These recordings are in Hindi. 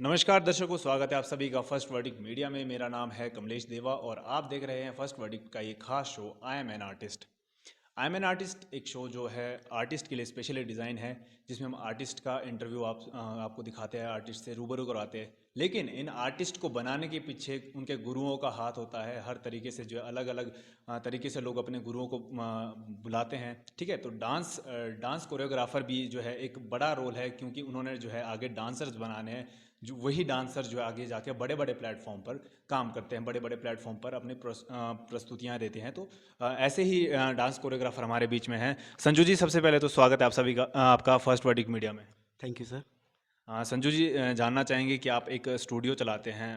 नमस्कार दर्शकों, स्वागत है आप सभी का फर्स्ट वर्डिक्ट मीडिया में। मेरा नाम है कमलेश देवा और आप देख रहे हैं फर्स्ट वर्डिक्ट का ये खास show I am an artist. I am an artist एक शो जो है आर्टिस्ट के लिए स्पेशली डिज़ाइन है, जिसमें हम आर्टिस्ट का इंटरव्यू आपको दिखाते हैं, आर्टिस्ट से रूबरू कराते हैं। लेकिन इन आर्टिस्ट को बनाने के पीछे उनके गुरुओं का हाथ होता है। हर तरीके से जो है अलग अलग तरीके से लोग अपने गुरुओं को बुलाते हैं। ठीक है, तो डांस कोरियोग्राफर भी जो है एक बड़ा रोल है, क्योंकि उन्होंने जो है आगे डांसर्स बनाने हैं। जो वही डांसर जो है आगे जाके बड़े बड़े प्लेटफॉर्म पर काम करते हैं, बड़े बड़े प्लेटफॉर्म पर अपनी प्रस्तुतियाँ देते हैं। तो ऐसे ही डांस कोरियोग्राफर हमारे बीच में हैं। संजू जी, सबसे पहले तो स्वागत है आप सभी का, आपका फर्स्ट वर्डिक्ट मीडिया में। Thank you sir. Sanju ji, जानना चाहेंगे कि आप एक स्टूडियो चलाते हैं,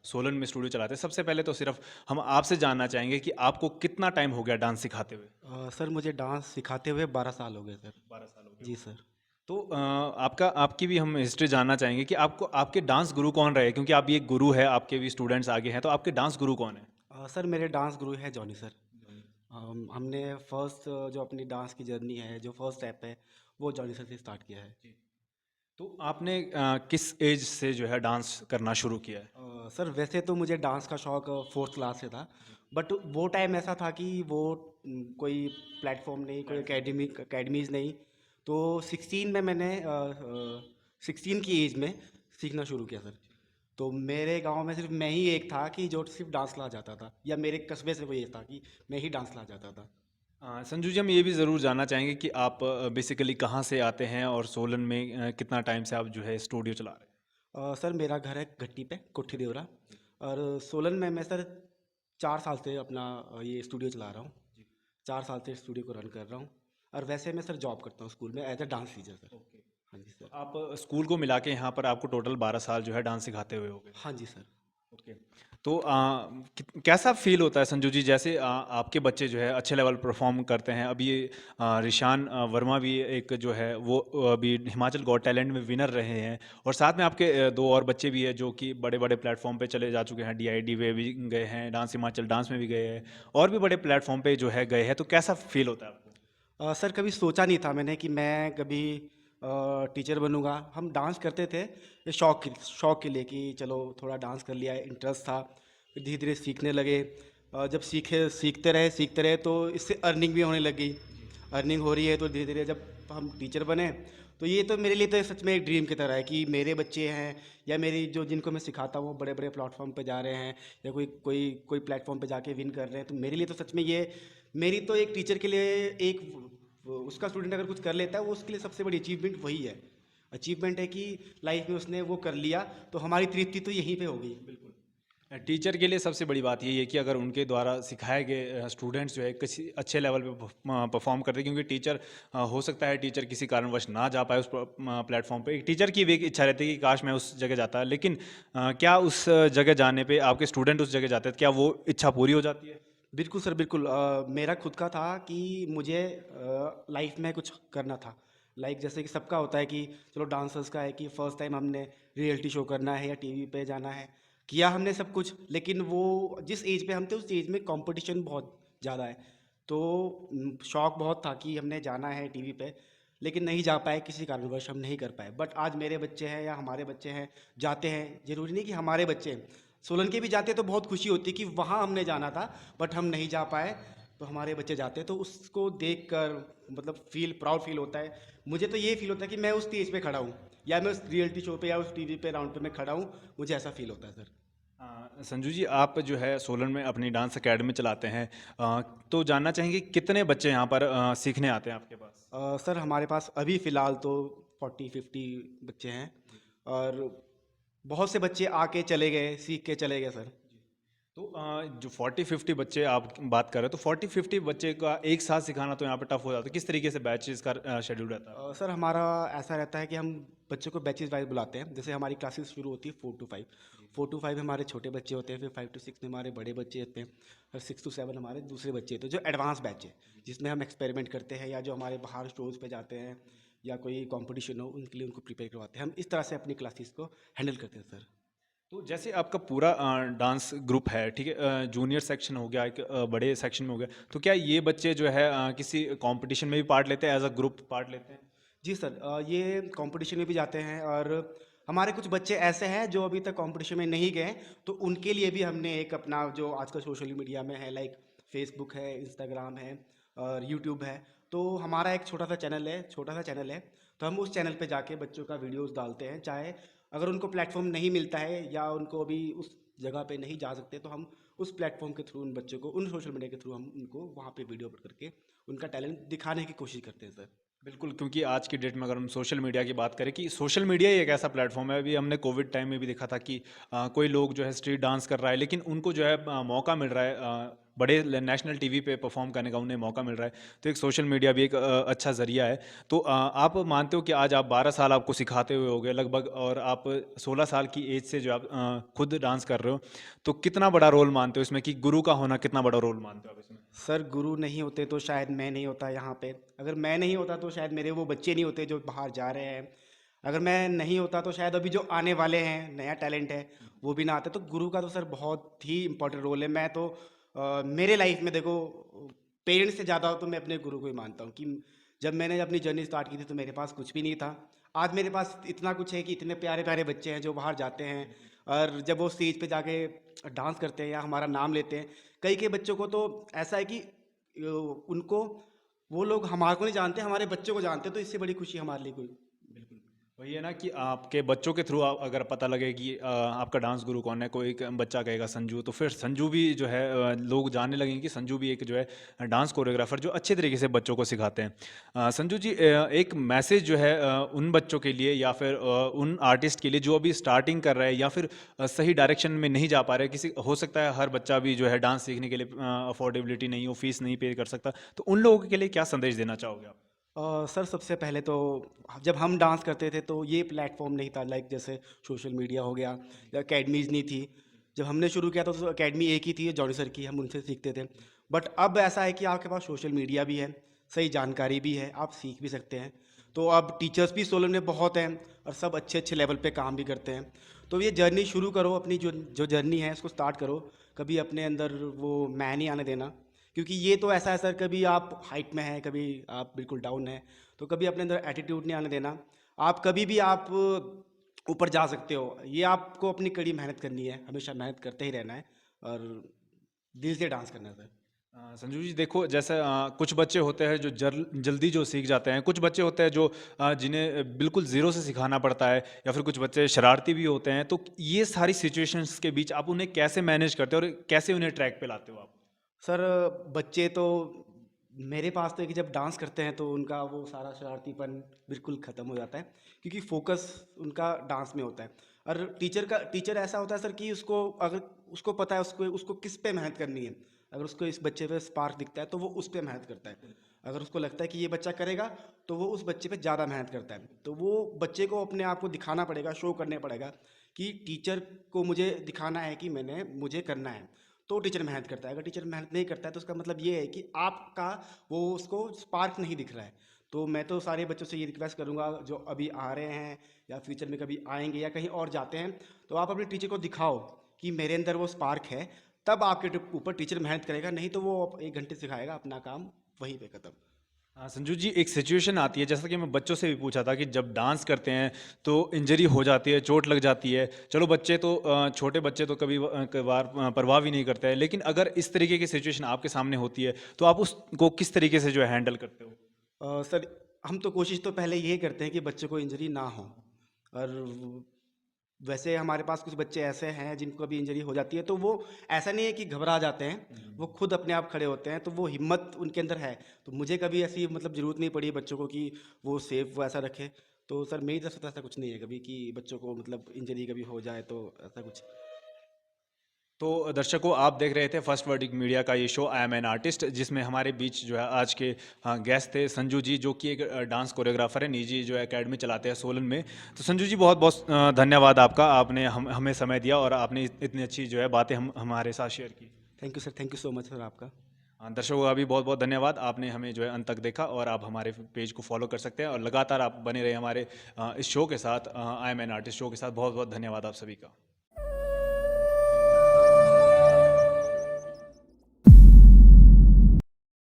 सोलन में स्टूडियो चलाते हैं। सबसे पहले तो सिर्फ हम आपसे जानना चाहेंगे कि आपको कितना टाइम हो गया डांस सिखाते हुए। सर मुझे डांस सिखाते हुए 12 साल हो गए सर। 12 साल हो गए। जी सर। तो आपकी भी हम हिस्ट्री जानना चाहेंगे कि आपको आपके डांस गुरु कौन रहे, क्योंकि आप भी एक गुरु है, आपके भी स्टूडेंट्स आगे हैं, तो आपके डांस गुरु कौन है। सर मेरे डांस गुरु है जॉनी सर। हमने फर्स्ट जो अपनी डांस की जर्नी है, जो फर्स्ट स्टेप है, वो जॉनी सर से स्टार्ट किया है। तो आपने किस एज से जो है डांस करना शुरू किया है। सर वैसे तो मुझे डांस का शौक फोर्थ क्लास से था, बट वो टाइम ऐसा था कि वो कोई प्लेटफॉर्म नहीं, कोई एकेडमीज नहीं। तो 16 में मैंने 16 की एज में सीखना शुरू किया सर। तो मेरे गांव में सिर्फ मैं ही एक था कि जो सिर्फ डांस क्लास जाता था, या मेरे कस्बे से कोई एक था कि मैं ही डांस क्लास जाता था। संजू जी, हम ये भी ज़रूर जानना चाहेंगे कि आप बेसिकली कहाँ से आते हैं और सोलन में कितना टाइम से आप जो है स्टूडियो चला रहे हैं। सर मेरा घर है घट्टी पे, कोठी देवरा। और सोलन में मैं सर 4 साल से अपना ये स्टूडियो चला रहा हूँ। 4 साल से स्टूडियो को रन कर रहा हूँ। और वैसे मैं सर जॉब करता हूँ स्कूल में as a dance teacher sir. हाँ जी तो सर। आप स्कूल को मिला के यहाँ पर आपको टोटल 12 साल जो है डांस सिखाते हुए हो गए। हाँ जी सर। ओके। तो कैसा फील होता है संजू जी, जैसे आपके बच्चे जो है अच्छे लेवल परफॉर्म करते हैं। अभी ये रिशान वर्मा भी एक जो है वो अभी हिमाचल गॉट टैलेंट में विनर रहे हैं, और साथ में आपके दो और बच्चे भी हैं जो कि बड़े बड़े प्लेटफॉर्म पे चले जा चुके हैं। DID में भी गए हैं, डांस हिमाचल डांस में भी गए हैं, और भी बड़े प्लेटफॉर्म पे जो है गए हैं। तो कैसा फील होता है आपको। सर कभी सोचा नहीं था मैंने कि मैं कभी टीचर बनूंगा। हम डांस करते थे ये शौक के लिए कि चलो थोड़ा डांस कर लिया, इंटरेस्ट था। फिर धीरे धीरे सीखने लगे। जब सीखते रहे तो इससे अर्निंग भी होने लगी। अर्निंग हो रही है तो धीरे धीरे जब हम टीचर बने, तो ये तो मेरे लिए तो सच में एक ड्रीम की तरह है कि मेरे बच्चे हैं, या मेरी जो जिनको मैं सिखाता हूँ बड़े बड़े प्लेटफॉर्म पे जा रहे हैं, या कोई कोई कोई प्लेटफॉर्म पे जाके विन कर रहे हैं। तो मेरे लिए तो सच में ये, मेरी तो एक टीचर के लिए एक उसका स्टूडेंट अगर कुछ कर लेता है, वो उसके लिए सबसे बड़ी अचीवमेंट वही है। अचीवमेंट है कि लाइफ में उसने वो कर लिया, तो हमारी तृप्ति तो यहीं पे हो गई। बिल्कुल। टीचर के लिए सबसे बड़ी बात यही है कि अगर उनके द्वारा सिखाए गए स्टूडेंट्स जो है किसी अच्छे लेवल पे परफॉर्म करते हैं, क्योंकि टीचर हो सकता है टीचर किसी कारणवश ना जा पाए उस प्लेटफॉर्म पे। एक टीचर की भी एक इच्छा रहती है कि काश मैं उस जगह जाता, लेकिन क्या उस जगह जाने पे आपके स्टूडेंट उस जगह जाते हैं, क्या वो इच्छा पूरी हो जाती है। बिल्कुल सर, बिल्कुल। मेरा खुद का था कि मुझे लाइफ में कुछ करना था। लाइक जैसे कि सबका होता है कि चलो डांसर्स का है कि फर्स्ट टाइम हमने रियलिटी शो करना है या टीवी पे जाना है। किया हमने सब कुछ, लेकिन वो जिस एज पे हम थे उस एज में कंपटीशन बहुत ज़्यादा है। तो शौक बहुत था कि हमने जाना है टीवी पे, लेकिन नहीं जा पाए, किसी कारणवश हम नहीं कर पाए। बट आज मेरे बच्चे हैं या हमारे बच्चे हैं, जाते हैं। ज़रूरी नहीं कि हमारे बच्चे हैं, सोलन के भी जाते तो बहुत खुशी होती कि वहाँ हमने जाना था बट हम नहीं जा पाए, तो हमारे बच्चे जाते। तो उसको देख कर मतलब प्राउड फील होता है। मुझे तो ये फील होता है कि मैं उस स्टेज पे खड़ा हूँ, या मैं उस रियलिटी शो पे या उस टीवी पे राउंड पे मैं खड़ा हूँ। मुझे ऐसा फील होता है सर। संजू जी, आप जो है सोलन में अपनी डांस एकेडमी चलाते हैं, तो जानना चाहेंगे कितने बच्चे यहाँ पर सीखने आते हैं आपके पास। सर हमारे पास अभी फ़िलहाल तो 40-50 बच्चे हैं। और बहुत से बच्चे आके चले गए, सीख के चले गए सर। तो जो 40-50 बच्चे आप बात कर रहे हो, तो 40-50 बच्चे का एक साथ सिखाना तो यहाँ पे टफ हो जाता है। किस तरीके से बैचेस का शेड्यूल रहता है आपका। सर हमारा ऐसा रहता है कि हम बच्चों को बैचेस वाइज बुलाते हैं। जैसे हमारी क्लासेस शुरू होती है 4 to 5। 4 to 5 हमारे छोटे बच्चे होते हैं, फिर 5 to 6 में हमारे बड़े बच्चे होते हैं, और 6 to 7 हमारे दूसरे बच्चे होते हैं जो एडवांस बैच है, जिसमें हम एक्सपेरिमेंट करते हैं, या जो हमारे बाहर शोज़ पे जाते हैं या कोई कंपटीशन हो उनके लिए उनको प्रिपेयर करवाते हैं। हम इस तरह से अपनी क्लासेस को हैंडल करते हैं सर। तो जैसे आपका पूरा डांस ग्रुप है, ठीक है, जूनियर सेक्शन हो गया, एक बड़े सेक्शन में हो गया, तो क्या ये बच्चे जो है किसी कंपटीशन में भी पार्ट लेते हैं, एज अ ग्रुप पार्ट लेते हैं। जी सर, ये कंपटीशन में भी जाते हैं। और हमारे कुछ बच्चे ऐसे हैं जो अभी तक कंपटीशन में नहीं गए, तो उनके लिए भी हमने एक अपना जो आजकल सोशल मीडिया में है, लाइक फेसबुक है, इंस्टाग्राम है और यूट्यूब है, तो हमारा एक छोटा सा चैनल है। तो हम उस चैनल पे जाके बच्चों का वीडियोस डालते हैं, चाहे अगर उनको प्लेटफॉर्म नहीं मिलता है या उनको अभी उस जगह पे नहीं जा सकते, तो हम उस प्लेटफॉर्म के थ्रू उन बच्चों को, उन सोशल मीडिया के थ्रू हम उनको वहाँ पे वीडियो अपलोड करके उनका टैलेंट दिखाने की कोशिश करते हैं सर। बिल्कुल, क्योंकि आज की डेट में अगर हम सोशल मीडिया की बात करें कि सोशल मीडिया ही एक ऐसा प्लेटफॉर्म है, अभी हमने कोविड टाइम में भी देखा था कि कोई लोग जो है स्ट्रीट डांस कर रहा है, लेकिन उनको जो है मौका मिल रहा है बड़े नेशनल टीवी पे परफॉर्म करने का उन्हें मौका मिल रहा है। तो एक सोशल मीडिया भी एक अच्छा ज़रिया है। तो आप मानते हो कि आज आप 12 साल आपको सिखाते हुए हो गए लगभग, और आप 16 साल की एज से जो आप खुद डांस कर रहे हो, तो कितना बड़ा रोल मानते हो इसमें, कि गुरु का होना कितना बड़ा रोल मानते हो आप इसमें? सर गुरु नहीं होते तो शायद मैं नहीं होता यहाँ पे। अगर मैं नहीं होता तो शायद मेरे वो बच्चे नहीं होते जो बाहर जा रहे हैं। अगर मैं नहीं होता तो शायद अभी जो आने वाले हैं, नया टैलेंट है, वो भी ना आते। तो गुरु का तो सर बहुत ही इम्पोर्टेंट रोल है। मैं तो मेरे लाइफ में देखो, पेरेंट्स से ज़्यादा तो मैं अपने गुरु को ही मानता हूँ कि जब मैंने अपनी जर्नी स्टार्ट की थी तो मेरे पास कुछ भी नहीं था। आज मेरे पास इतना कुछ है कि इतने प्यारे प्यारे बच्चे हैं जो बाहर जाते हैं, और जब वो स्टेज पे जाके डांस करते हैं या हमारा नाम लेते हैं, कई के बच्चों को तो ऐसा है कि उनको, वो लोग हमारे को नहीं जानते, हमारे बच्चों को जानते हैं, तो इससे बड़ी खुशी हमारे लिए कोई। बिल्कुल, वही है ना कि आपके बच्चों के थ्रू अगर पता लगे कि आपका डांस गुरु कौन है, कोई एक बच्चा कहेगा संजू, तो फिर संजू भी जो है लोग जानने लगेंगे कि संजू भी एक जो है डांस कोरियोग्राफर जो अच्छे तरीके से बच्चों को सिखाते हैं। संजू जी, एक मैसेज जो है उन बच्चों के लिए या फिर उन आर्टिस्ट के लिए जो अभी स्टार्टिंग कर रहे हैं या फिर सही डायरेक्शन में नहीं जा पा रहे, किसी हो सकता है हर बच्चा भी जो है डांस सीखने के लिए अफोर्डेबिलिटी नहीं हो, फीस नहीं पे कर सकता, तो उन लोगों के लिए क्या संदेश देना चाहोगे आप? सर सबसे पहले तो जब हम डांस करते थे तो ये प्लेटफॉर्म नहीं था, लाइक जैसे सोशल मीडिया हो गया या अकेडमीज़ नहीं थी। जब हमने शुरू किया तो अकेडमी एक ही थी, जॉनी सर की, हम उनसे सीखते थे। बट अब ऐसा है कि आपके पास सोशल मीडिया भी है, सही जानकारी भी है, आप सीख भी सकते हैं। तो अब टीचर्स भी सोलन में बहुत हैं और सब अच्छे अच्छे लेवल पे काम भी करते हैं। तो ये जर्नी शुरू करो, अपनी जो जो जर्नी है इसको स्टार्ट करो। कभी अपने अंदर वो मैं नहीं आने देना, क्योंकि ये तो ऐसा है सर, कभी आप हाइट में हैं, कभी आप बिल्कुल डाउन हैं, तो कभी अपने अंदर एटीट्यूड नहीं आने देना। आप कभी भी आप ऊपर जा सकते हो। ये आपको अपनी कड़ी मेहनत करनी है, हमेशा मेहनत करते ही रहना है और दिल से डांस करना है सर। संजू जी, देखो जैसे कुछ बच्चे होते हैं जो जल्दी जो सीख जाते हैं, कुछ बच्चे होते हैं जो जिन्हें बिल्कुल ज़ीरो से सिखाना पड़ता है, या फिर कुछ बच्चे शरारती भी होते हैं, तो ये सारी सिचुएशंस के बीच आप उन्हें कैसे मैनेज करते हो और कैसे उन्हें ट्रैक पे लाते हो आप? सर बच्चे तो मेरे पास तो है कि जब डांस करते हैं तो उनका वो सारा शरारतीपन बिल्कुल ख़त्म हो जाता है, क्योंकि फोकस उनका डांस में होता है। और टीचर ऐसा होता है सर कि उसको, अगर उसको पता है उसको उसको किस पे मेहनत करनी है, अगर उसको इस बच्चे पे स्पार्क दिखता है तो वो उस पे मेहनत करता है। अगर उसको लगता है कि ये बच्चा करेगा तो वो उस बच्चे पे ज़्यादा मेहनत करता है। तो वो बच्चे को अपने आप को दिखाना पड़ेगा, शो करने पड़ेगा कि टीचर को मुझे दिखाना है कि मुझे करना है। तो टीचर मेहनत करता है। अगर टीचर मेहनत नहीं करता है तो उसका मतलब ये है कि आपका वो उसको स्पार्क नहीं दिख रहा है। तो मैं तो सारे बच्चों से ये रिक्वेस्ट करूँगा जो अभी आ रहे हैं या फ्यूचर में कभी आएंगे या कहीं और जाते हैं, तो आप अपने टीचर को दिखाओ कि मेरे अंदर वो स्पार्क है, तब आपके ऊपर टीचर मेहनत करेगा, नहीं तो वो 1 घंटे सिखाएगा, अपना काम वहीं पे खत्म। हाँ संजू जी, एक सिचुएशन आती है, जैसा कि मैं बच्चों से भी पूछा था, कि जब डांस करते हैं तो इंजरी हो जाती है, चोट लग जाती है। चलो बच्चे तो छोटे बच्चे तो कभी कई बार परवाह भी नहीं करते हैं, लेकिन अगर इस तरीके की सिचुएशन आपके सामने होती है तो आप उसको किस तरीके से जो है हैंडल करते हो? सर हम तो कोशिश तो पहले ये करते हैं कि बच्चे को इंजरी ना हो। और वैसे हमारे पास कुछ बच्चे ऐसे हैं जिनको अभी इंजरी हो जाती है, तो वो ऐसा नहीं है कि घबरा जाते हैं, वो खुद अपने आप खड़े होते हैं, तो वो हिम्मत उनके अंदर है। तो मुझे कभी ऐसी मतलब ज़रूरत नहीं पड़ी बच्चों को कि वो सेफ वो ऐसा रखे। तो सर मेरी तरफ से तो ऐसा कुछ नहीं है कभी कि बच्चों को मतलब इंजरी कभी हो जाए, तो ऐसा कुछ। तो दर्शकों, आप देख रहे थे फर्स्ट वर्डिक मीडिया का ये show I am an artist, जिसमें हमारे बीच जो है आज के गेस्ट थे संजू जी, जो कि एक डांस कोरियोग्राफर है, निजी जो है एकेडमी चलाते हैं सोलन में। तो संजू जी, बहुत बहुत धन्यवाद आपका, आपने हमें समय दिया और आपने इतनी अच्छी जो है बातें हमारे साथ शेयर की। Thank you sir, thank you so much sir आपका। दर्शकों का भी बहुत बहुत धन्यवाद, आपने हमें जो है अंत तक देखा, और आप हमारे पेज को फॉलो कर सकते हैं और लगातार आप बने रहे हमारे इस शो के साथ, I am an artist show के साथ। बहुत बहुत धन्यवाद आप सभी का।